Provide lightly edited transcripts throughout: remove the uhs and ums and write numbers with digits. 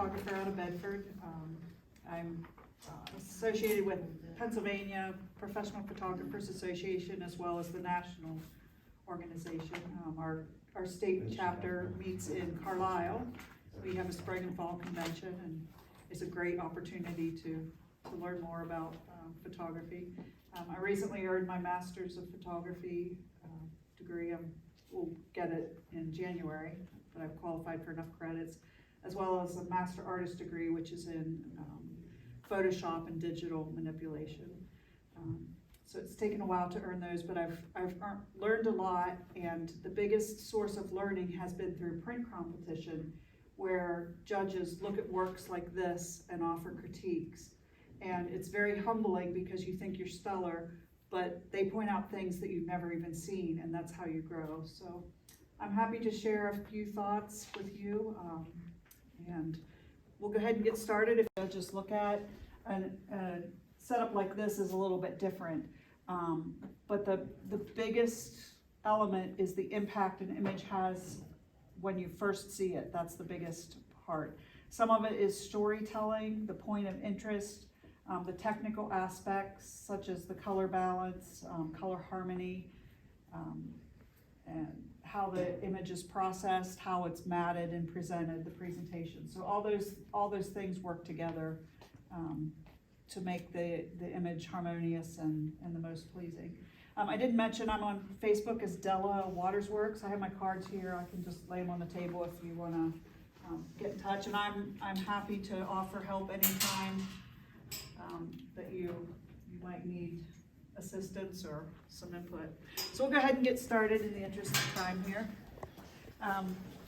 photographer out of Bedford. I'm associated with Pennsylvania Professional Photographers Association as well as the national organization. Our state chapter meets in Carlisle. We have a spring and fall convention, and it's a great opportunity to learn more about photography. I recently earned my Master's of Photography degree. We'll get it in January, but I've qualified for enough credits, as well as a Master Artist degree, which is in Photoshop and digital manipulation. So it's taken a while to earn those, but I've learned a lot, and the biggest source of learning has been through print competition, where judges look at works like this and offer critiques. And it's very humbling because you think you're stellar, but they point out things that you've never even seen, and that's how you grow. So I'm happy to share a few thoughts with you, and we'll go ahead and get started. If you just look at a setup like this is a little bit different, but the biggest element is the impact an image has when you first see it. That's the biggest part. Some of it is storytelling, the point of interest, the technical aspects such as the color balance, color harmony, and how the image is processed, how it's matted and presented, the presentation. So all those things work together to make the image harmonious and the most pleasing. I didn't mention I'm on Facebook as Della Watersworks. I have my cards here. I can just lay them on the table if you want to get in touch, and I'm happy to offer help anytime that you might need assistance or some input. So we'll go ahead and get started in the interest of time here.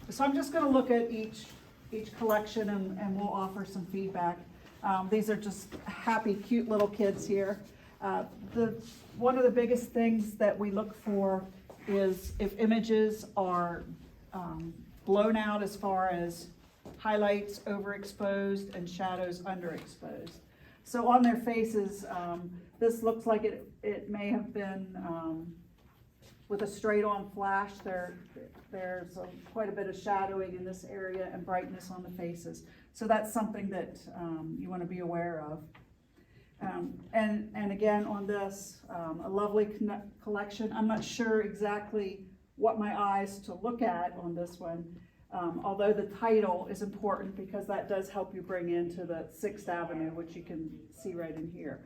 So I'm just going to look at each collection and we'll offer some feedback. These are just happy, cute little kids here. One of the biggest things that we look for is if images are blown out as far as highlights overexposed and shadows underexposed. So on their faces, this looks like it may have been with a straight-on flash. There's quite a bit of shadowing in this area and brightness on the faces. So that's something that you want to be aware of. And again, on this, a lovely collection. I'm not sure exactly what my eyes to look at on this one, although the title is important because that does help you bring into the 6th Avenue, which you can see right in here.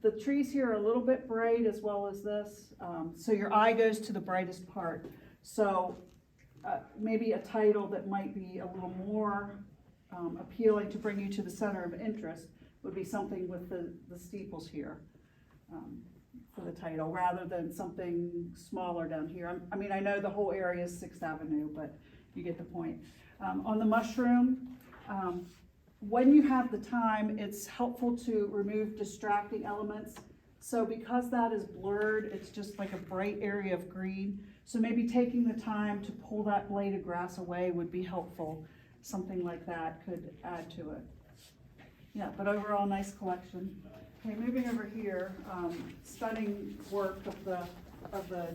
The trees here are a little bit bright as well as this, so your eye goes to the brightest part. So maybe a title that might be a little more appealing to bring you to the center of interest would be something with the steeples here for the title, rather than something smaller down here. I mean, I know the whole area is 6th Avenue, but you get the point. On the mushroom, when you have the time, it's helpful to remove distracting elements. So because that is blurred, it's just like a bright area of green. So maybe taking the time to pull that blade of grass away would be helpful. Something like that could add to it. Yeah, but overall, nice collection. Okay, moving over here, stunning work of the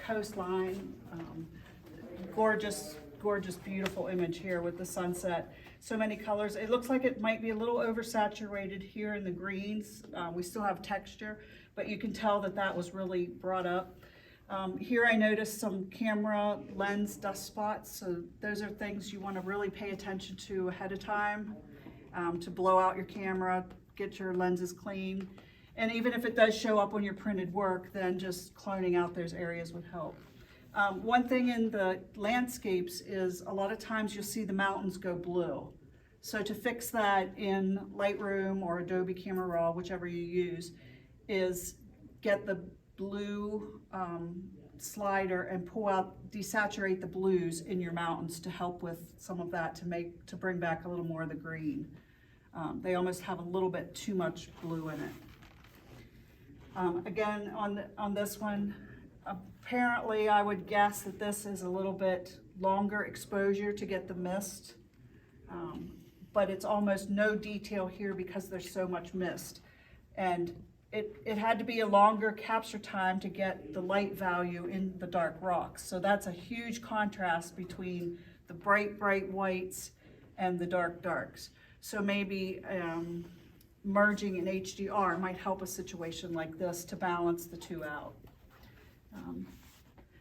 coastline. Gorgeous, beautiful image here with the sunset. So many colors. It looks like it might be a little oversaturated here in the greens. We still have texture, but you can tell that was really brought up. Here I noticed some camera lens dust spots. So those are things you want to really pay attention to ahead of time, to blow out your camera, get your lenses clean. And even if it does show up on your printed work, then just cloning out those areas would help. One thing in the landscapes is a lot of times you'll see the mountains go blue. So to fix that in Lightroom or Adobe Camera Raw, whichever you use, is get the blue slider and desaturate the blues in your mountains to help with some of that, to bring back a little more of the green. They almost have a little bit too much blue in it. Again, on this one, apparently I would guess that this is a little bit longer exposure to get the mist, but it's almost no detail here because there's so much mist. And it had to be a longer capture time to get the light value in the dark rocks. So that's a huge contrast between the bright whites and the dark darks. So maybe merging in HDR might help a situation like this to balance the two out.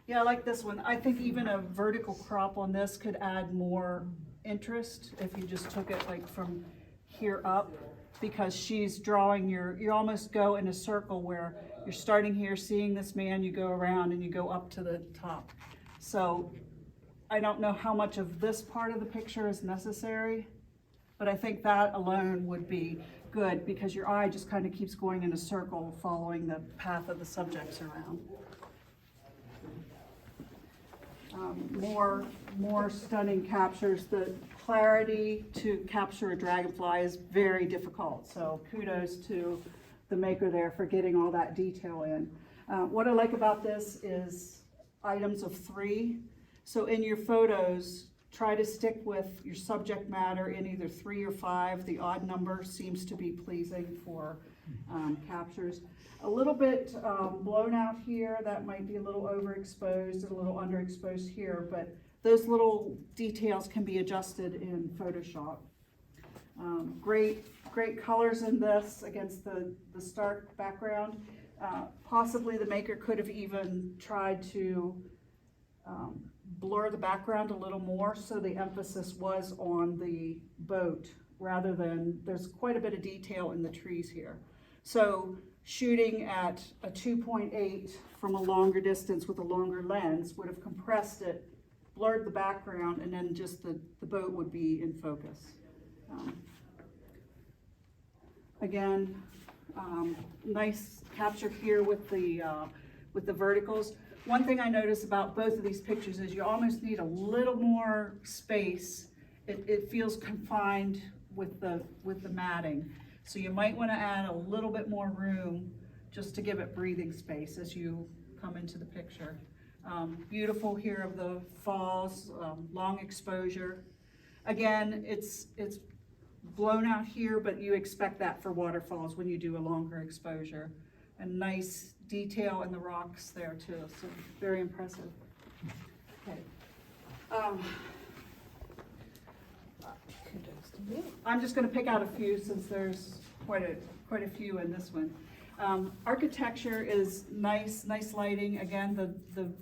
Yeah, I like this one. I think even a vertical crop on this could add more interest if you just took it like from here up, because she's drawing you almost go in a circle where you're starting here, seeing this man, you go around and you go up to the top. So I don't know how much of this part of the picture is necessary, but I think that alone would be good because your eye just kind of keeps going in a circle following the path of the subjects around. More stunning captures. The clarity to capture a dragonfly is very difficult, so kudos to the maker there for getting all that detail in. What I like about this is items of 3. So in your photos, try to stick with your subject matter in either 3 or 5. The odd number seems to be pleasing for captures. A little bit blown out here, that might be a little overexposed and a little underexposed here, but those little details can be adjusted in Photoshop. Great colors in this against the stark background. Possibly the maker could have even tried to blur the background a little more so the emphasis was on the boat rather than, there's quite a bit of detail in the trees here. So shooting at a 2.8 from a longer distance with a longer lens would have compressed it, blurred the background, and then just the boat would be in focus. Again, nice capture here with the verticals. One thing I notice about both of these pictures is you almost need a little more space. It feels confined with the matting. So you might want to add a little bit more room just to give it breathing space as you come into the picture. Beautiful here of the falls, long exposure. Again, it's blown out here, but you expect that for waterfalls when you do a longer exposure. And nice detail in the rocks there too, so very impressive. Okay. I'm just going to pick out a few since there's quite a few in this one. Architecture is nice lighting. Again, the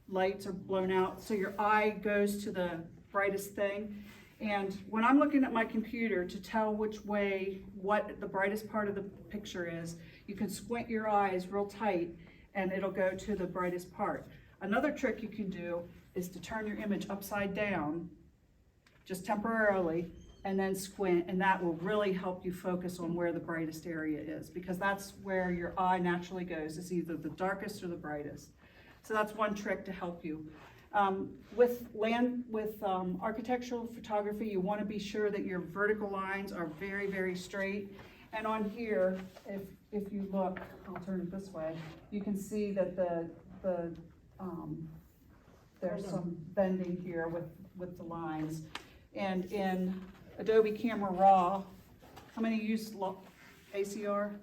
lights are blown out, so your eye goes to the brightest thing. And when I'm looking at my computer to tell which way, what the brightest part of the picture is, you can squint your eyes real tight and it'll go to the brightest part. Another trick you can do is to turn your image upside down, just temporarily, and then squint, and that will really help you focus on where the brightest area is, because that's where your eye naturally goes. It's either the darkest or the brightest. So that's one trick to help you. With architectural photography, you want to be sure that your vertical lines are very straight. And on here, if you look, I'll turn it this way, you can see that there's some bending here with the lines. And in Adobe Camera Raw, how many use ACR?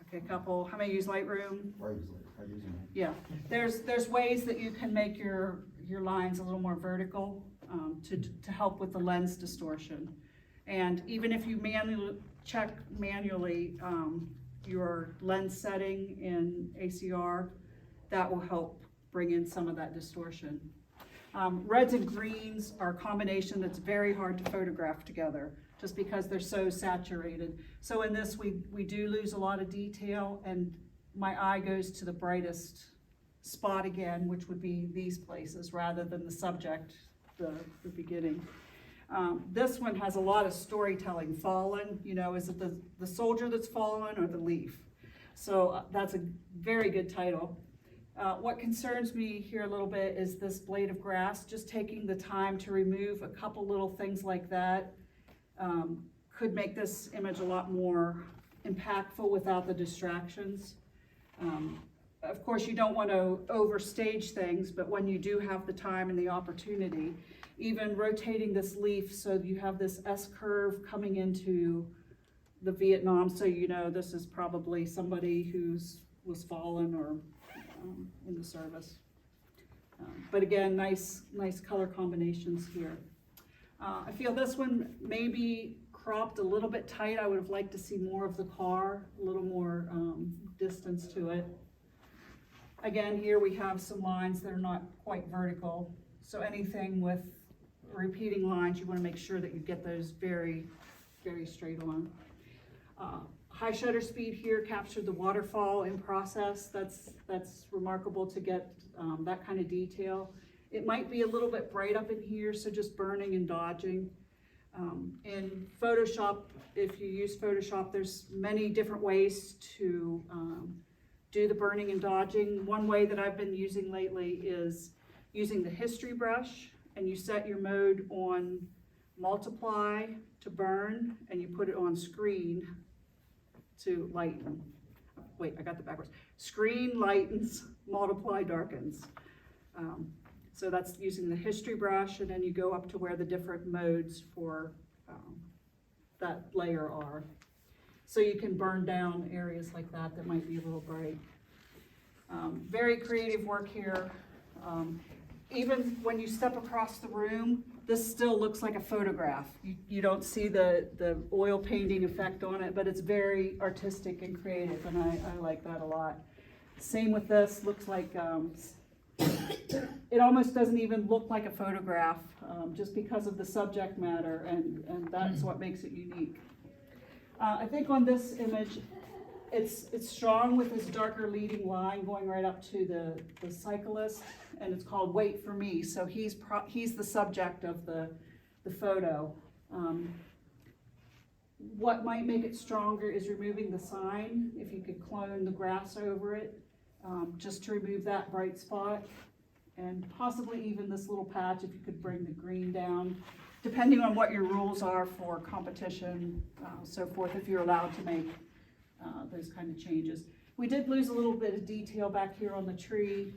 Okay, a couple. How many use Lightroom? Yeah, there's ways that you can make your lines a little more vertical to help with the lens distortion. And even if you check manually your lens setting in ACR, that will help bring in some of that distortion. Reds and greens are a combination that's very hard to photograph together just because they're so saturated. So in this, we do lose a lot of detail, and my eye goes to the brightest spot again, which would be these places rather than the subject, the beginning. This one has a lot of storytelling. Fallen, is it the soldier that's fallen or the leaf? So that's a very good title. What concerns me here a little bit is this blade of grass. Just taking the time to remove a couple little things like that could make this image a lot more impactful without the distractions. Of course, you don't want to overstage things, but when you do have the time and the opportunity, even rotating this leaf so you have this S-curve coming into the Vietnam, so you know this is probably somebody was fallen or in the service. But again, nice color combinations here. I feel this one may be cropped a little bit tight. I would have liked to see more of the car, a little more distance to it. Again, here we have some lines that are not quite vertical. So anything with repeating lines, you want to make sure that you get those very, very straight on. High shutter speed here captured the waterfall in process. That's remarkable to get that kind of detail. It might be a little bit bright up in here, so just burning and dodging. In Photoshop, if you use Photoshop, there's many different ways to do the burning and dodging. One way that I've been using lately is using the history brush, and you set your mode on multiply to burn, and you put it on screen to lighten. Wait, I got that backwards. Screen lightens, multiply darkens. So that's using the history brush, and then you go up to where the different modes for that layer are. So you can burn down areas like that that might be a little bright. Very creative work here. Even when you step across the room, this still looks like a photograph. You don't see the oil painting effect on it, but it's very artistic and creative, and I like that a lot. Same with this, looks like, it almost doesn't even look like a photograph, just because of the subject matter, and that's what makes it unique. I think on this image, it's strong with this darker leading line going right up to the cyclist, and it's called Wait for Me. So he's the subject of the photo. What might make it stronger is removing the sign. If you could clone the grass over it, just to remove that bright spot, and possibly even this little patch if you could bring the green down, depending on what your rules are for competition, so forth, if you're allowed to make those kind of changes. We did lose a little bit of detail back here on the tree.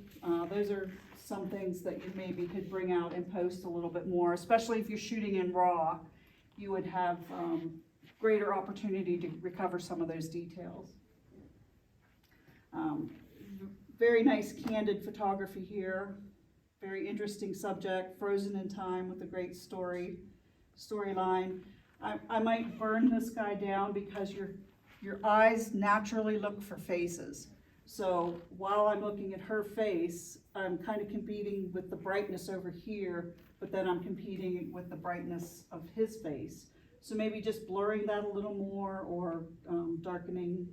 Those are some things that you maybe could bring out and post a little bit more, especially if you're shooting in RAW. You would have greater opportunity to recover some of those details. Very nice candid photography here. Very interesting subject, frozen in time with a great storyline. I might burn this guy down because your eyes naturally look for faces. So while I'm looking at her face, I'm kind of competing with the brightness over here, but then I'm competing with the brightness of his face. So maybe just blurring that a little more, or darkening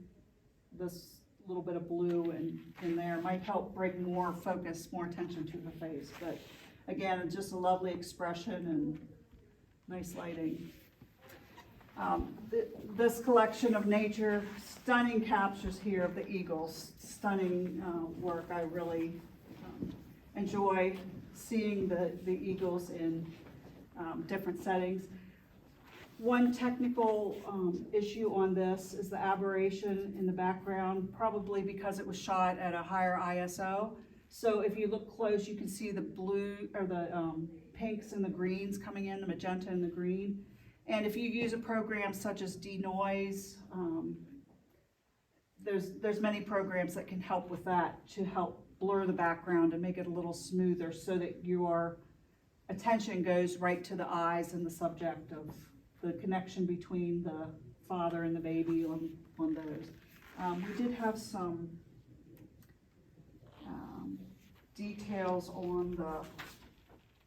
this little bit of blue in there might help bring more focus, more attention to the face. But again, it's just a lovely expression and nice lighting. This collection of nature, stunning captures here of the eagles, stunning work. I really enjoy seeing the eagles in different settings. One technical issue on this is the aberration in the background, probably because it was shot at a higher ISO. So if you look close, you can see the blue, or the pinks and the greens coming in, the magenta and the green. And if you use a program such as denoise, there's many programs that can help with that, to help blur the background and make it a little smoother, so that your attention goes right to the eyes and the subject of the connection between the father and the baby on those. We did have some details on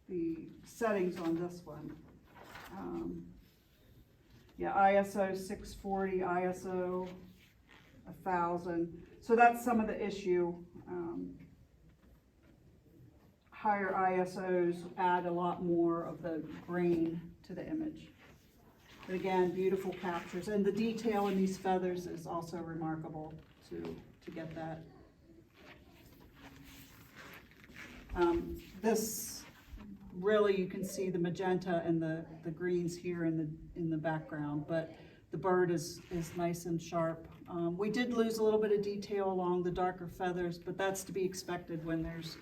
the settings on this one. Yeah, ISO 640, ISO 1000. So that's some of the issue. Higher ISOs add a lot more of the grain to the image. But again, beautiful captures, and the detail in these feathers is also remarkable to get that. This really, you can see the magenta and the greens here in the background, but the bird is nice and sharp. We did lose a little bit of detail along the darker feathers, but that's to be expected when there's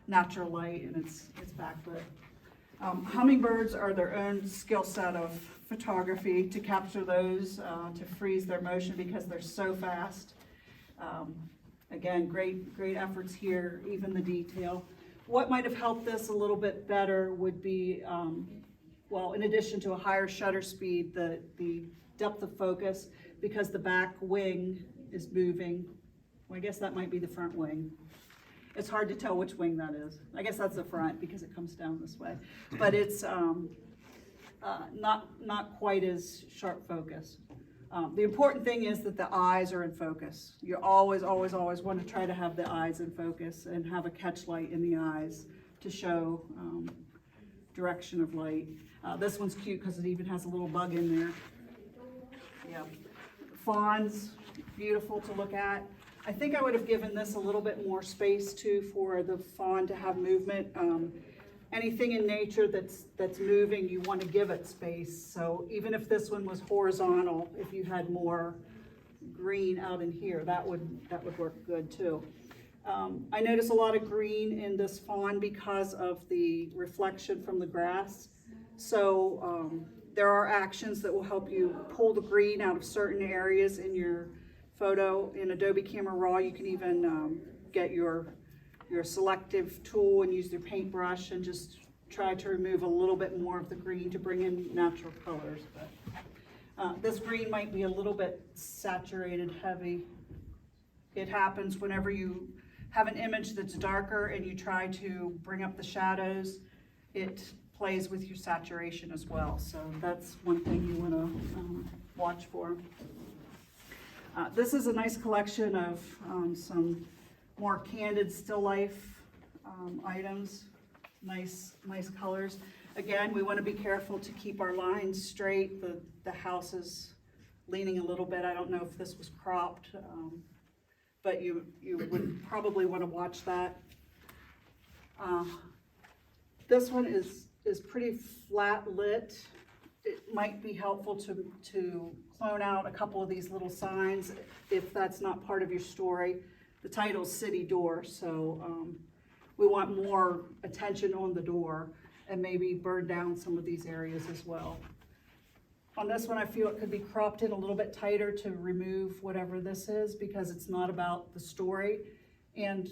natural light and it's backlit. Hummingbirds are their own skill set of photography, to capture those, to freeze their motion because they're so fast. Again, great efforts here, even the detail. What might have helped this a little bit better would be well, in addition to a higher shutter speed, the depth of focus, because the back wing is moving. Well, I guess that might be the front wing. It's hard to tell which wing that is. I guess that's the front because it comes down this way. But it's not quite as sharp focus. The important thing is that the eyes are in focus. You always want to try to have the eyes in focus and have a catch light in the eyes to show direction of light. This one's cute because it even has a little bug in there. Yeah. Fawns, beautiful to look at. I think I would have given this a little bit more space too for the fawn to have movement. Anything in nature that's moving, you want to give it space. So even if this one was horizontal, if you had more green out in here, that would work good too. I notice a lot of green in this fawn because of the reflection from the grass. So there are actions that will help you pull the green out of certain areas in your photo. In Adobe Camera Raw, you can even get your selective tool and use your paintbrush and just try to remove a little bit more of the green to bring in natural colors. But this green might be a little bit saturated, heavy. It happens whenever you have an image that's darker and you try to bring up the shadows, it plays with your saturation as well. So that's one thing you want to watch for. This is a nice collection of some more candid still life items, nice colors. Again, we want to be careful to keep our lines straight. The house is leaning a little bit. I don't know if this was cropped, but you would probably want to watch that. This one is pretty flat lit. It might be helpful to clone out a couple of these little signs if that's not part of your story. The title's City Door, so we want more attention on the door and maybe burn down some of these areas as well. On this one, I feel it could be cropped in a little bit tighter to remove whatever this is because it's not about the story. And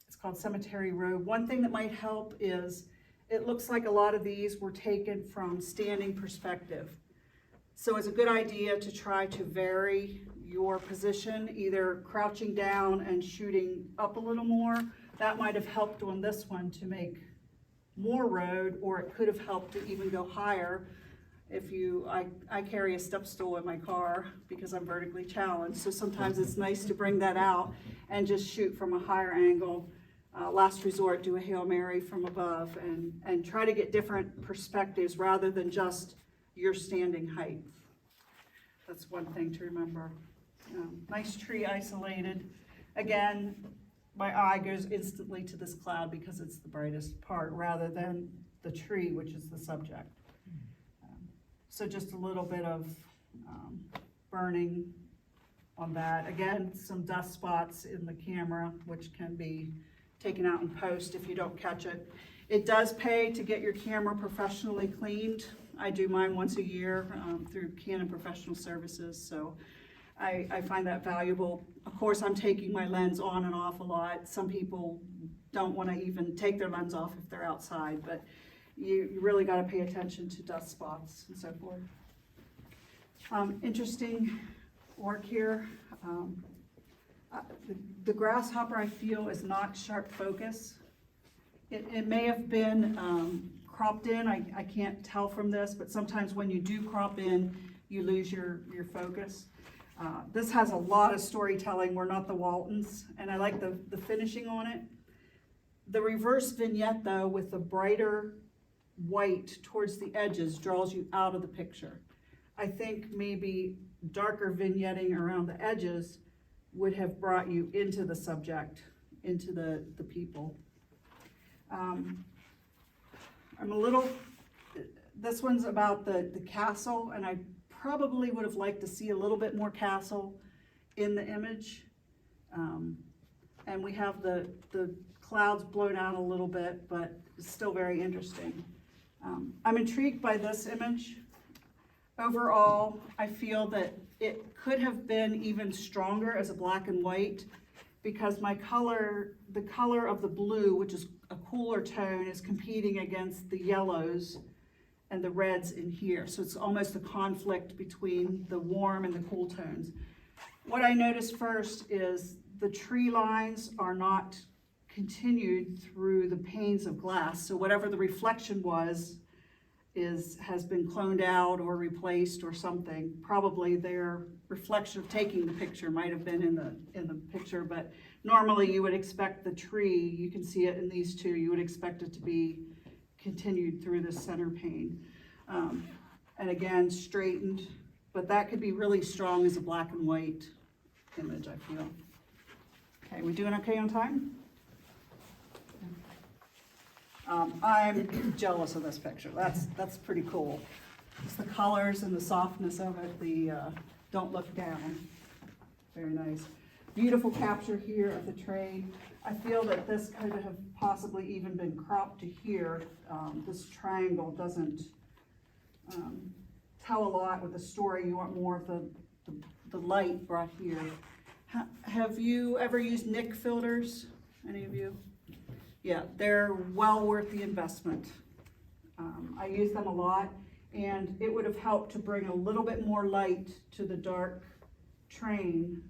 it's called Cemetery Road. One thing that might help is it looks like a lot of these were taken from standing perspective. So it's a good idea to try to vary your position, either crouching down and shooting up a little more. That might have helped on this one to make more road, or it could have helped to even go higher. If I carry a step stool in my car because I'm vertically challenged, so sometimes it's nice to bring that out and just shoot from a higher angle. Last resort, do a Hail Mary from above and try to get different perspectives rather than just your standing height. That's one thing to remember. Nice tree isolated. Again, my eye goes instantly to this cloud because it's the brightest part rather than the tree, which is the subject. So just a little bit of burning on that. Again, some dust spots in the camera, which can be taken out in post if you don't catch it. It does pay to get your camera professionally cleaned. I do mine once a year through Canon Professional Services, so I find that valuable. Of course, I'm taking my lens on and off a lot. Some people don't want to even take their lens off if they're outside, but you really got to pay attention to dust spots and so forth. Interesting work here. The grasshopper, I feel, is not sharp focus. It may have been cropped in. I can't tell from this, but sometimes when you do crop in, you lose your focus. This has a lot of storytelling. We're not the Waltons, and I like the finishing on it. The reverse vignette, though, with the brighter white towards the edges draws you out of the picture. I think maybe darker vignetting around the edges would have brought you into the subject, into the people. This one's about the castle, and I probably would have liked to see a little bit more castle in the image. And we have the clouds blown out a little bit, but it's still very interesting. I'm intrigued by this image. Overall, I feel that it could have been even stronger as a black and white because the color of the blue, which is a cooler tone, is competing against the yellows and the reds in here. So it's almost a conflict between the warm and the cool tones. What I noticed first is the tree lines are not continued through the panes of glass. So whatever the reflection was has been cloned out or replaced or something. Probably their reflection of taking the picture might have been in the picture, but normally you would expect the tree, you can see it in these two, you would expect it to be continued through the center pane. And again, straightened, but that could be really strong as a black and white image, I feel. Okay, we doing okay on time? I'm jealous of this picture. That's pretty cool. It's the colors and the softness of it, the don't look down. Very nice. Beautiful capture here of the train. I feel that this could have possibly even been cropped to here. This triangle doesn't tell a lot with the story. You want more of the light brought here. Have you ever used Nick filters? Any of you? Yeah, they're well worth the investment. I use them a lot, and it would have helped to bring a little bit more light to the dark train,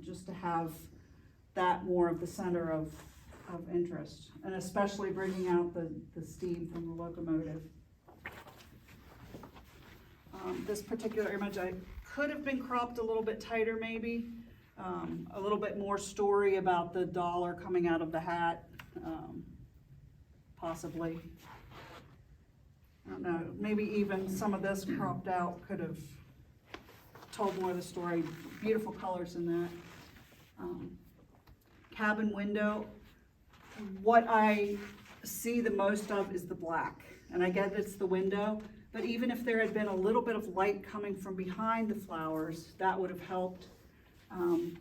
just to have that more of the center of interest, and especially bringing out the steam from the locomotive. This particular image, I could have been cropped a little bit tighter maybe, a little bit more story about the dollar coming out of the hat. Possibly. I don't know, maybe even some of this cropped out could have told more of the story. Beautiful colors in that. Cabin window, what I see the most of is the black, and I get it's the window, but even if there had been a little bit of light coming from behind the flowers, that would have helped. I'm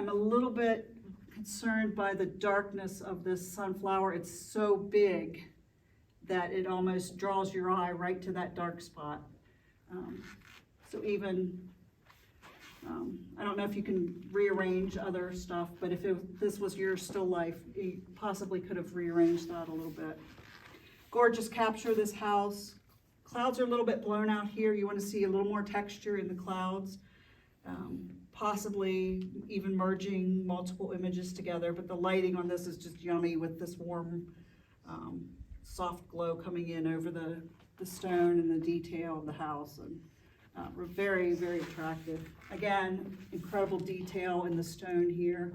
a little bit concerned by the darkness of this sunflower. It's so big that it almost draws your eye right to that dark spot. So even, I don't know if you can rearrange other stuff, but if this was your still life, you possibly could have rearranged that a little bit. Gorgeous capture of this house. Clouds are a little bit blown out here. You want to see a little more texture in the clouds. Possibly even merging multiple images together, but the lighting on this is just yummy with this warm, soft glow coming in over the stone and the detail of the house, and very, very attractive. Again, incredible detail in the stone here.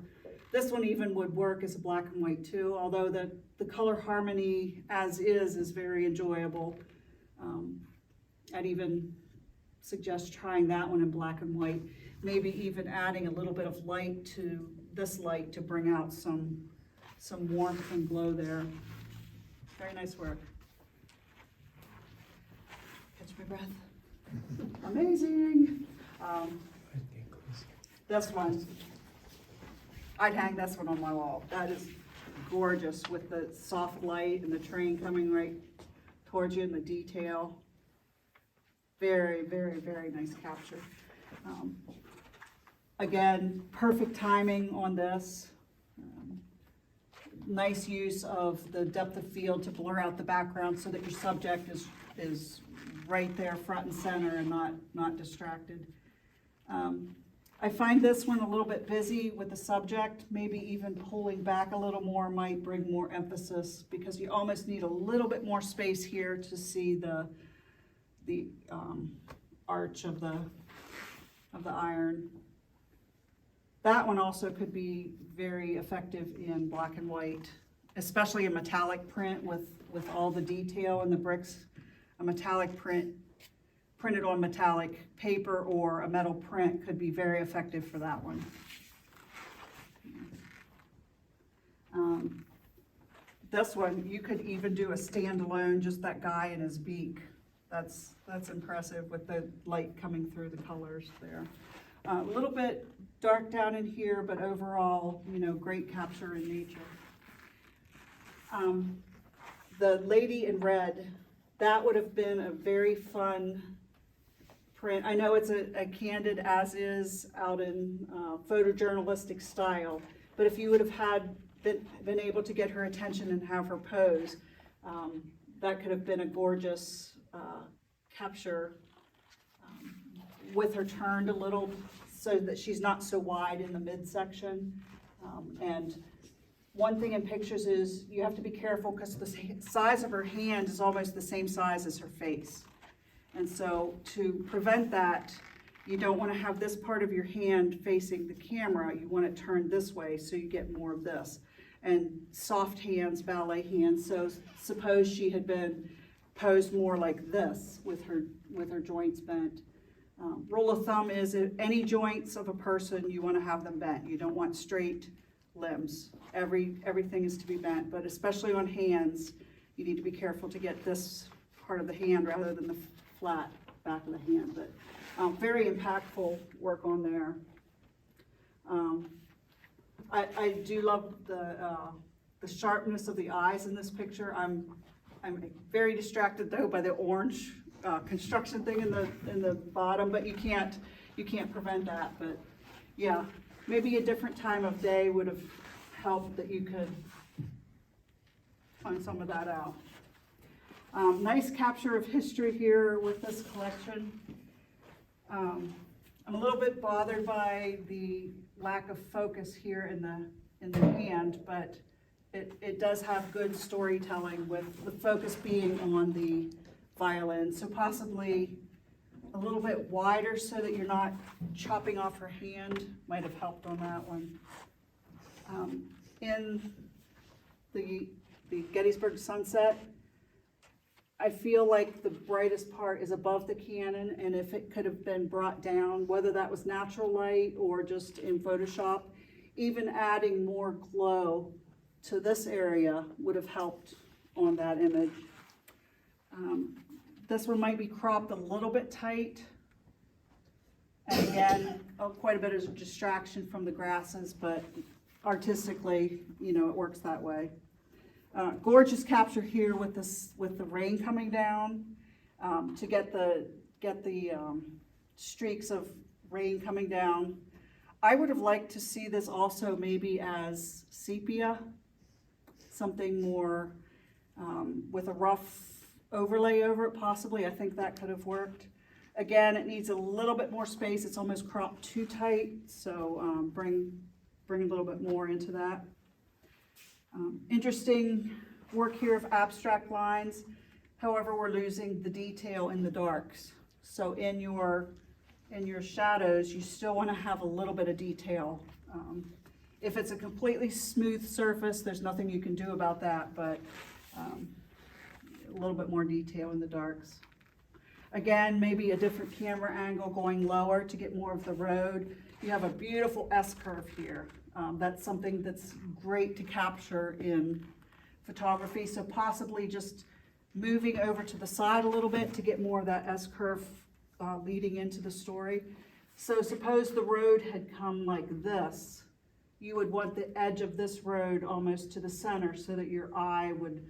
This one even would work as a black and white too, although the color harmony as is very enjoyable. I'd even suggest trying that one in black and white. Maybe even adding a little bit of light to this light to bring out some warmth and glow there. Very nice work. Catch my breath. Amazing. This one, I'd hang this one on my wall. That is gorgeous with the soft light and the train coming right towards you and the detail. Very, very, very nice capture. Again, perfect timing on this. Nice use of the depth of field to blur out the background so that your subject is right there front and center and not distracted. I find this one a little bit busy with the subject. Maybe even pulling back a little more might bring more emphasis, because you almost need a little bit more space here to see the arch of the iron. That one also could be very effective in black and white, especially a metallic print with all the detail in the bricks. A metallic print printed on metallic paper or a metal print could be very effective for that one. This one, you could even do a standalone, just that guy and his beak. That's impressive with the light coming through the colors there. A little bit dark down in here, but overall, great capture in nature. The lady in red, that would have been a very fun print. I know it's a candid as is out in photojournalistic style, but if you would have been able to get her attention and have her pose, that could have been a gorgeous capture with her turned a little so that she's not so wide in the midsection. And one thing in pictures is you have to be careful because the size of her hand is almost the same size as her face. And so to prevent that, you don't want to have this part of your hand facing the camera. You want it turned this way so you get more of this. And soft hands, ballet hands. So suppose she had been posed more like this with her joints bent. Rule of thumb is if any joints of a person, you want to have them bent. You don't want straight limbs. Everything is to be bent, but especially on hands, you need to be careful to get this part of the hand rather than the flat back of the hand. But very impactful work on there. I do love the sharpness of the eyes in this picture. I'm very distracted though by the orange construction thing in the bottom, but you can't prevent that. But yeah, maybe a different time of day would have helped that you could find some of that out. Nice capture of history here with this collection. I'm a little bit bothered by the lack of focus here in the hand, but it does have good storytelling with the focus being on the violin. So possibly a little bit wider so that you're not chopping off her hand might have helped on that one. In the Gettysburg sunset, I feel like the brightest part is above the cannon, and if it could have been brought down, whether that was natural light or just in Photoshop, even adding more glow to this area would have helped on that image. This one might be cropped a little bit tight. And again, quite a bit of distraction from the grasses, but artistically, you know, it works that way. Gorgeous capture here with the rain coming down to get the streaks of rain coming down. I would have liked to see this also maybe as sepia, something more with a rough overlay over it possibly. I think that could have worked. Again, it needs a little bit more space. It's almost cropped too tight, so bring a little bit more into that. Interesting work here of abstract lines. However, we're losing the detail in the darks. So in your shadows, you still want to have a little bit of detail. If it's a completely smooth surface, there's nothing you can do about that, but a little bit more detail in the darks. Again, maybe a different camera angle going lower to get more of the road. You have a beautiful S-curve here. That's something that's great to capture in photography. So possibly just moving over to the side a little bit to get more of that S-curve leading into the story. So suppose the road had come like this. You would want the edge of this road almost to the center so that your eye would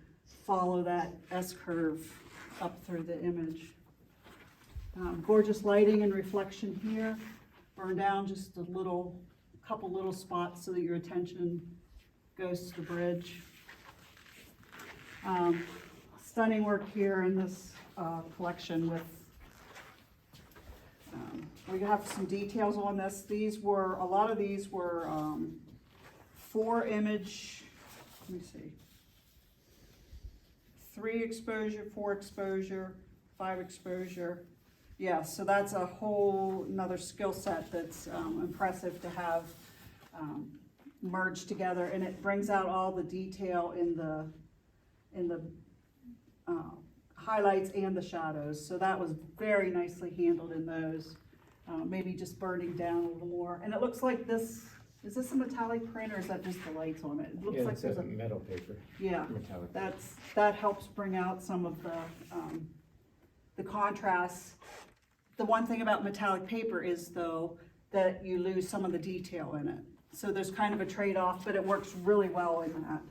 follow that S-curve up through the image. Gorgeous lighting and reflection here. Burn down just a couple little spots so that your attention goes to the bridge. Stunning work here in this collection with, we have some details on this. A lot of these were 4 image, let me see, 3 exposure, 4 exposure, 5 exposure. Yeah, so that's a whole another skill set that's impressive to have merged together, and it brings out all the detail in the highlights and the shadows. So that was very nicely handled in those. Maybe just burning down a little more. And it looks like this, is this a metallic print or is that just the lights on it? It looks like there's a metal paper. Yeah, Metallic. that helps bring out some of the contrast. The one thing about metallic paper is though that you lose some of the detail in it. So there's kind of a trade-off, but it works really well in that.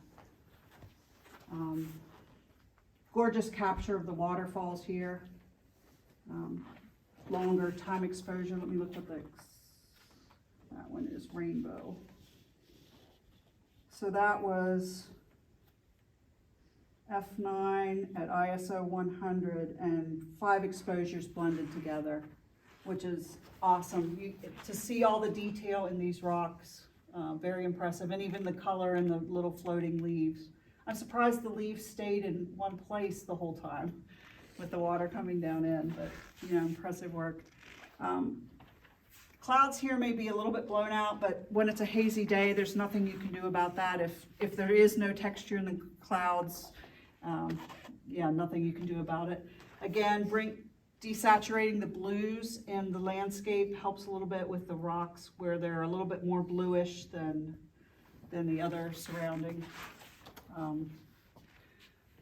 Gorgeous capture of the waterfalls here. Longer time exposure. Let me look at that one is rainbow. So that was F9 at ISO 100 and 5 exposures blended together, which is awesome. To see all the detail in these rocks, very impressive, and even the color in the little floating leaves. I'm surprised the leaves stayed in one place the whole time with the water coming down in, but impressive work. Clouds here may be a little bit blown out, but when it's a hazy day, there's nothing you can do about that. If there is no texture in the clouds, nothing you can do about it. Again, desaturating the blues in the landscape helps a little bit with the rocks where they're a little bit more bluish than the other surrounding.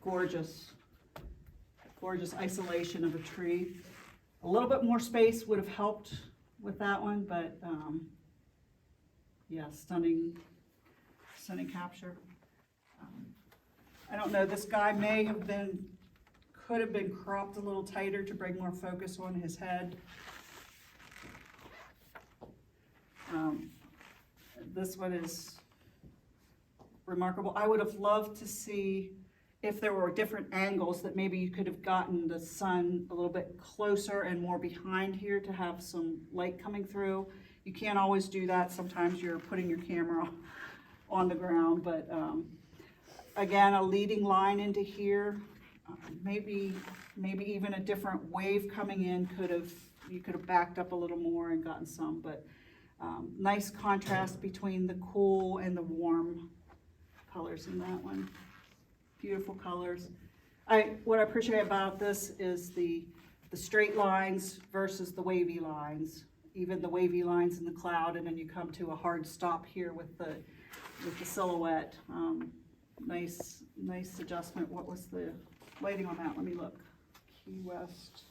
Gorgeous isolation of a tree. A little bit more space would have helped with that one, but stunning capture. I don't know, this guy could have been cropped a little tighter to bring more focus on his head. This one is remarkable. I would have loved to see if there were different angles that maybe you could have gotten the sun a little bit closer and more behind here to have some light coming through. You can't always do that. Sometimes you're putting your camera on the ground, but again, a leading line into here, maybe even a different wave coming in you could have backed up a little more and gotten some, but nice contrast between the cool and the warm colors in that one. Beautiful colors. What I appreciate about this is the straight lines versus the wavy lines. Even the wavy lines in the cloud, and then you come to a hard stop here with the silhouette. Nice adjustment. What was the lighting on that? Let me look. Key West.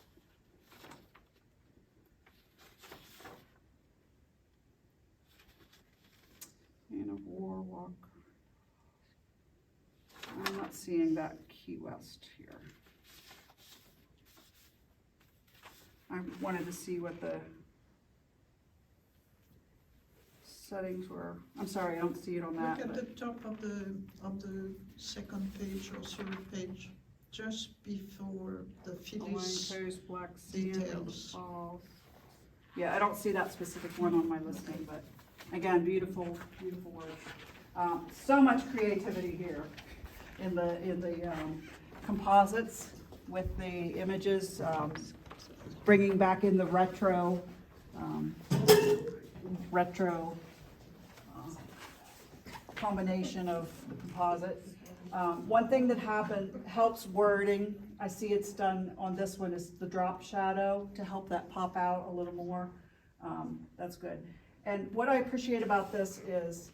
Man of War Walk. I'm not seeing that Key West here. I wanted to see what the settings were. I'm sorry, I don't see it on that. Look at the top of the second page or third page, just before the Phyllis Coast, Black Sand, details. Falls. Yeah, I don't see that specific one on my listing, but again, beautiful work. So much creativity here in the composites with the images, bringing back in the retro combination of the composite. One thing that helps wording, I see it's done on this one, is the drop shadow to help that pop out a little more. That's good. And what I appreciate about this is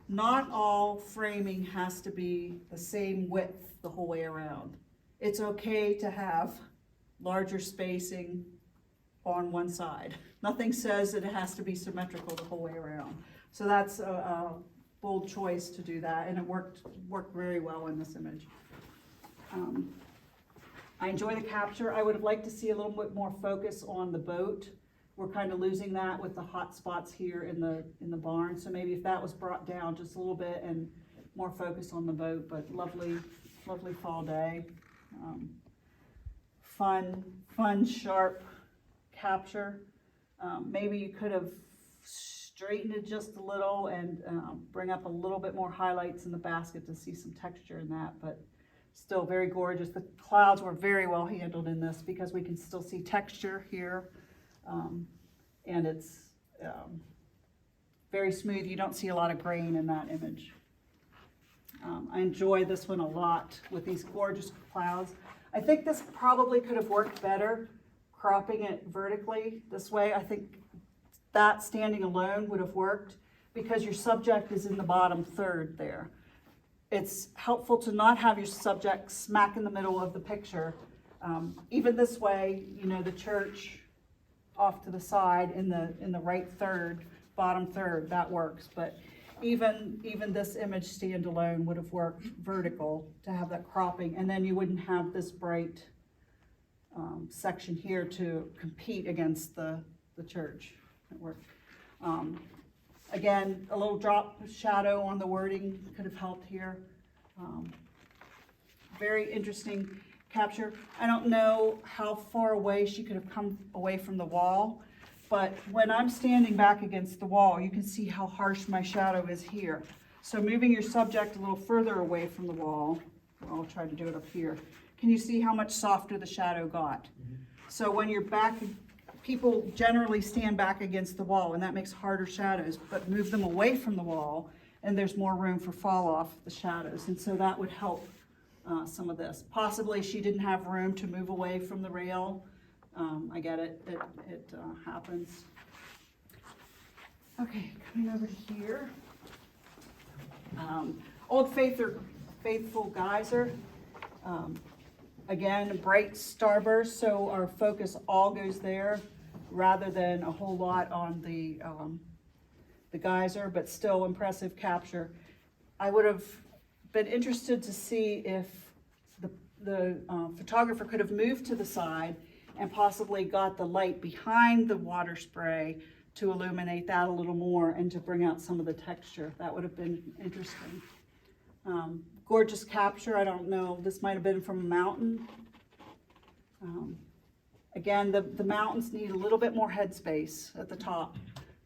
not all framing has to be the same width the whole way around. It's okay to have larger spacing on one side. Nothing says that it has to be symmetrical the whole way around. So that's a bold choice to do that, and it worked very well in this image. I enjoy the capture. I would have liked to see a little bit more focus on the boat. We're kind of losing that with the hot spots here in the barn. So maybe if that was brought down just a little bit and more focus on the boat, but lovely fall day. Fun, sharp capture. Maybe you could have straightened it just a little and bring up a little bit more highlights in the basket to see some texture in that, but still very gorgeous. The clouds were very well handled in this because we can still see texture here, and it's very smooth. You don't see a lot of grain in that image. I enjoy this one a lot with these gorgeous clouds. I think this probably could have worked better cropping it vertically this way. I think that standing alone would have worked because your subject is in the bottom third there. It's helpful to not have your subject smack in the middle of the picture. Even this way, the church off to the side in the right third, bottom third, that works. But even this image standalone would have worked vertical to have that cropping, and then you wouldn't have this bright section here to compete against the church. It worked. Again, a little drop shadow on the wording could have helped here. very interesting capture. I don't know how far away she could have come away from the wall, but when I'm standing back against the wall, you can see how harsh my shadow is here. So moving your subject a little further away from the wall, I'll try to do it up here. Can you see how much softer the shadow got? So when you're back, people generally stand back against the wall, and that makes harder shadows, but move them away from the wall, and there's more room for fall off the shadows. And so that would help some of this. Possibly she didn't have room to move away from the rail. I get it, it happens. Okay, coming over to here. Old Faithful Geyser. Again, bright starburst, so our focus all goes there rather than a whole lot on the geyser, but still impressive capture. I would have been interested to see if the photographer could have moved to the side and possibly got the light behind the water spray to illuminate that a little more and to bring out some of the texture. That would have been interesting. Gorgeous capture. I don't know, this might have been from a mountain. Again, the mountains need a little bit more headspace at the top.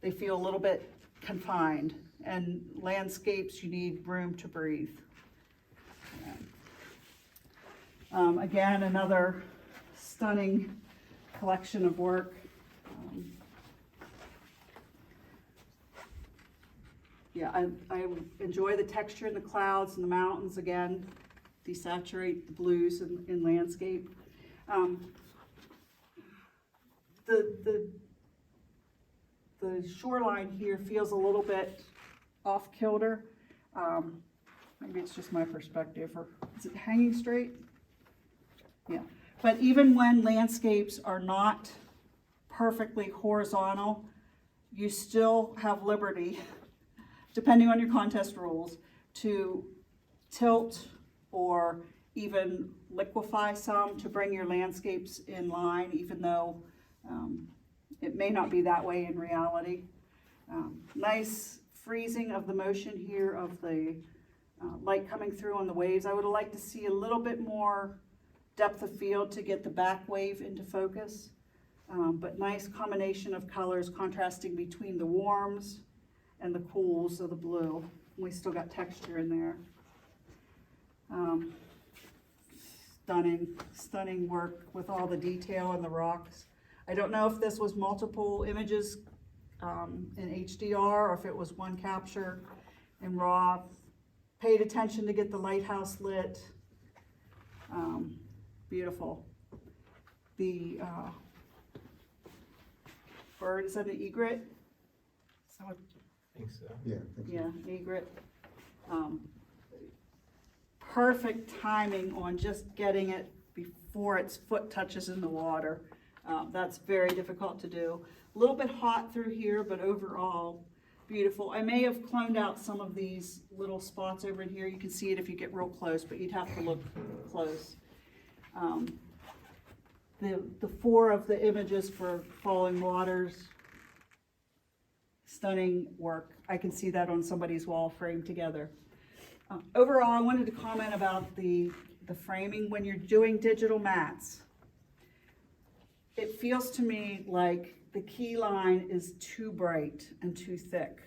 They feel a little bit confined, and landscapes, you need room to breathe. Again, another stunning collection of work. Yeah, I enjoy the texture in the clouds and the mountains. Again, desaturate the blues in landscape. The shoreline here feels a little bit off kilter. Maybe it's just my perspective, or is it hanging straight? Yeah, but even when landscapes are not perfectly horizontal, you still have liberty, depending on your contest rules, to tilt or even liquefy some to bring your landscapes in line, even though it may not be that way in reality. Nice freezing of the motion here of the light coming through on the waves. I would have liked to see a little bit more depth of field to get the back wave into focus, but nice combination of colors contrasting between the warms and the cools of the blue. We still got texture in there. Stunning work with all the detail in the rocks. I don't know if this was multiple images in HDR or if it was one capture in RAW. Paid attention to get the lighthouse lit. Beautiful. The bird, is that an egret? Is that what? I think so. Yeah. I think so. Yeah, egret. Perfect timing on just getting it before its foot touches in the water. That's very difficult to do. A little bit hot through here, but overall beautiful. I may have cloned out some of these little spots over in here. You can see it if you get real close, but you'd have to look close. The four of the images for Falling Waters, stunning work. I can see that on somebody's wall framed together. Overall, I wanted to comment about the framing. When you're doing digital mats, it feels to me like the key line is too bright and too thick.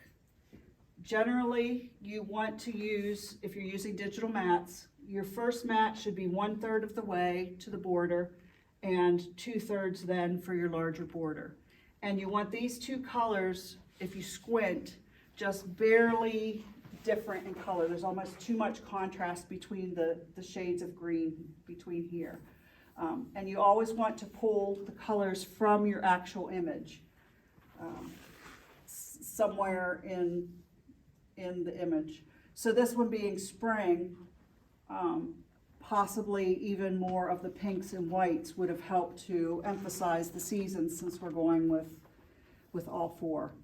Generally, you want to use, if you're using digital mats, your first mat should be 1/3 of the way to the border and 2/3 then for your larger border. And you want these two colors, if you squint, just barely different in color. There's almost too much contrast between the shades of green between here. And you always want to pull the colors from your actual image somewhere in the image. So this one being spring, possibly even more of the pinks and whites would have helped to emphasize the seasons, since we're going with all four.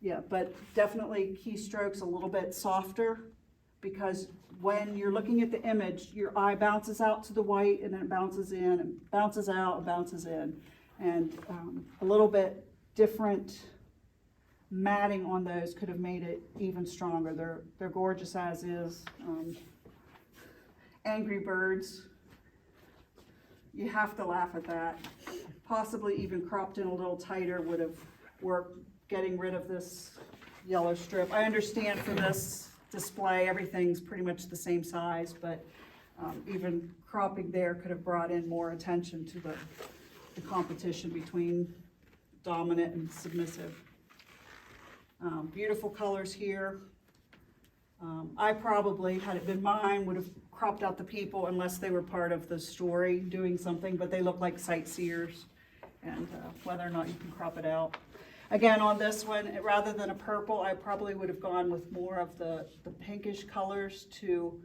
Yeah, but definitely keystrokes a little bit softer, because when you're looking at the image, your eye bounces out to the white and then it bounces in and bounces out and bounces in. And a little bit different matting on those could have made it even stronger. They're gorgeous as is. Angry Birds. You have to laugh at that. Possibly even cropped in a little tighter would have worked, getting rid of this yellow strip. I understand for this display, everything's pretty much the same size, but even cropping there could have brought in more attention to the competition between dominant and submissive. Beautiful colors here. I probably, had it been mine, would have cropped out the people unless they were part of the story doing something, but they look like sightseers, and whether or not you can crop it out. Again, on this one, rather than a purple, I probably would have gone with more of the pinkish colors to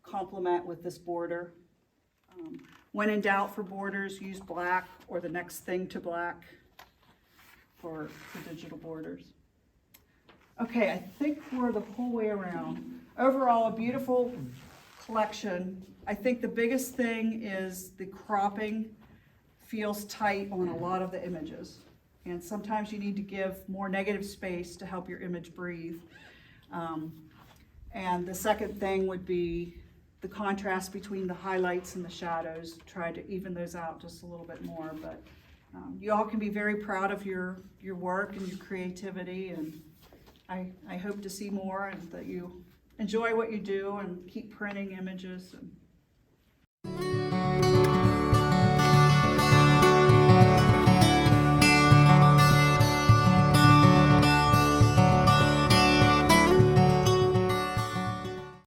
complement with this border. When in doubt for borders, use black or the next thing to black for digital borders. Okay, I think we're the whole way around. Overall, a beautiful collection. I think the biggest thing is the cropping feels tight on a lot of the images. And sometimes you need to give more negative space to help your image breathe. And the second thing would be the contrast between the highlights and the shadows. Try to even those out just a little bit more. But you all can be very proud of your work and your creativity, and I hope to see more, and that you enjoy what you do and keep printing images. And